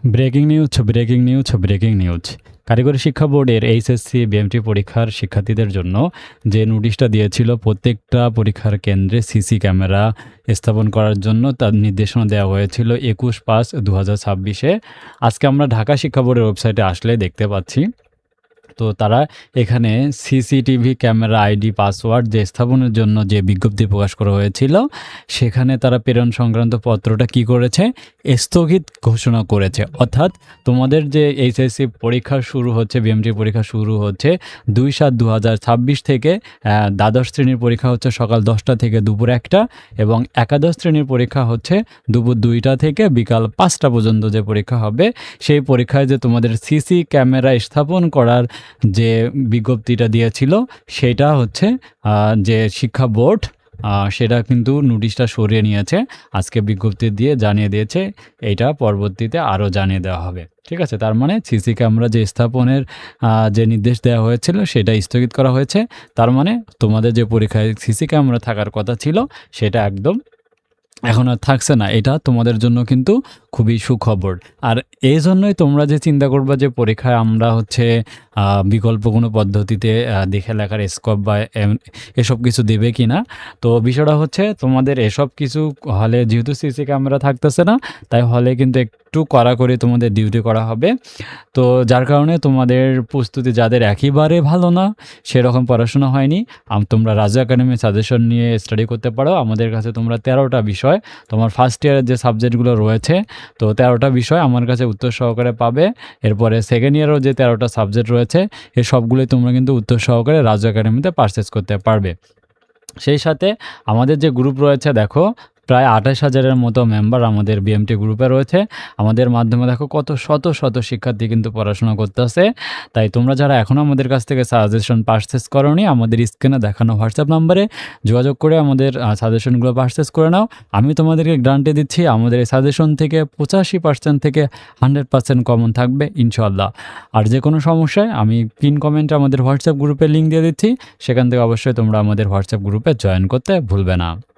Breaking news. কারিগরি শিক্ষা বোর্ডের এইচএসসি বিএমটি পরীক্ষার শিক্ষার্থীদের জন্য যে নোটিশটা দিয়েছিল প্রত্যেকটা পরীক্ষার কেন্দ্রে সিসি ক্যামেরা স্থাপন করার জন্য তার নির্দেশনা দেওয়া হয়েছিল 21/5/2026-এ। আজকে আমরা ঢাকা শিক্ষা বোর্ডের ওয়েবসাইটে আসলে দেখতে পাচ্ছি, তো তারা এখানে সিসিটিভি ক্যামেরা আইডি পাসওয়ার্ড যে স্থাপনের জন্য যে বিজ্ঞপ্তি প্রকাশ করা হয়েছিল, সেখানে তারা প্রেরণ সংক্রান্ত পত্রটা কি করেছে, স্থগিত ঘোষণা করেছে। অর্থাৎ তোমাদের যে এইচএসসি পরীক্ষা শুরু হচ্ছে, বিএমটি পরীক্ষা শুরু হচ্ছে 2/7/2026 থেকে। দ্বাদশ শ্রেণীর পরীক্ষা হচ্ছে সকাল 10টা থেকে দুপুর 1টা, এবং একাদশ শ্রেণীর পরীক্ষা হচ্ছে দুপুর 2টা থেকে বিকাল 5টা পর্যন্ত যে পরীক্ষা হবে, সেই পরীক্ষায় যে তোমাদের সিসি ক্যামেরা স্থাপন করার যে বিজ্ঞপ্তিটা দিয়েছিল, সেটা হচ্ছে যে শিক্ষা বোর্ড সেটা কিন্তু নোটিশটা সরিয়ে নিয়েছে। আজকে বিজ্ঞপ্তি দিয়ে জানিয়ে দিয়েছে এইটা পরবর্তীতে আরও জানিয়ে দেওয়া হবে। ঠিক আছে, তার মানে সিসি ক্যামেরা যে স্থাপনের যে নির্দেশ দেওয়া হয়েছিল সেটা স্থগিত করা হয়েছে। তার মানে তোমাদের যে পরীক্ষায় সিসি ক্যামেরা থাকার কথা ছিল সেটা একদম এখন আর থাকছে না। এটা তোমাদের জন্য কিন্তু খুবই সুখবর। আর এই জন্যই তোমরা যে চিন্তা করবা যে পরীক্ষায় আমরা হচ্ছে বিকল্প কোনো পদ্ধতিতে দেখে লেখার স্কোপ বা এসব কিছু দেবে কি না। তো বিষয়টা হচ্ছে তোমাদের এসব কিছু হলে যেহেতু সিসি ক্যামেরা থাকতেছে না, তাই হলে কিন্তু একটু কড়াকড়ি তোমাদের ডিউটি করা হবে। তো যার কারণে তোমাদের প্রস্তুতি যাদের একেবারে ভালো না, সেরকম পড়াশোনা হয়নি, তোমরা রাজা একাডেমি সাজেশন নিয়ে স্টাডি করতে পারো। আমাদের কাছে তোমরা 13টা বিষয়, তোমার ফার্স্ট ইয়ারের যে সাবজেক্টগুলো রয়েছে, তো 13টা বিষয় আমার কাছে উত্তর সহকারে পাবে। এরপরে সেকেন্ড ইয়ারও যে 13টা সাবজেক্ট রয়েছে, এই সবগুলোই তোমরা কিন্তু উত্তর সহকারে রাজা একাডেমিতে পারচেস করতে পারবে। সেই সাথে আমাদের যে গ্রুপ রয়েছে, দেখো প্রায় 28,000-এর মতো মেম্বার আমাদের বিএমটি গ্রুপে রয়েছে। আমাদের মাধ্যমে দেখো কত শত শত শিক্ষার্থী কিন্তু পড়াশোনা করতেছে। তাই তোমরা যারা এখনও আমাদের কাছ থেকে সাজেশন পারচেস করোনি, আমাদের স্ক্রিনে দেখানো হোয়াটসঅ্যাপ নাম্বারে যোগাযোগ করে আমাদের সাজেশনগুলো পারচেস করে নাও। আমি তোমাদেরকে গ্যারান্টি দিচ্ছি আমাদের এই সাজেশন থেকে 85% থেকে 100% কমন থাকবে ইনশাল্লাহ। আর যে কোনো সমস্যায় আমি পিন কমেন্টে আমাদের হোয়াটসঅ্যাপ গ্রুপের লিঙ্ক দিয়ে দিচ্ছি, সেখান থেকে অবশ্যই তোমরা আমাদের হোয়াটসঅ্যাপ গ্রুপে জয়েন করতে ভুলবে না।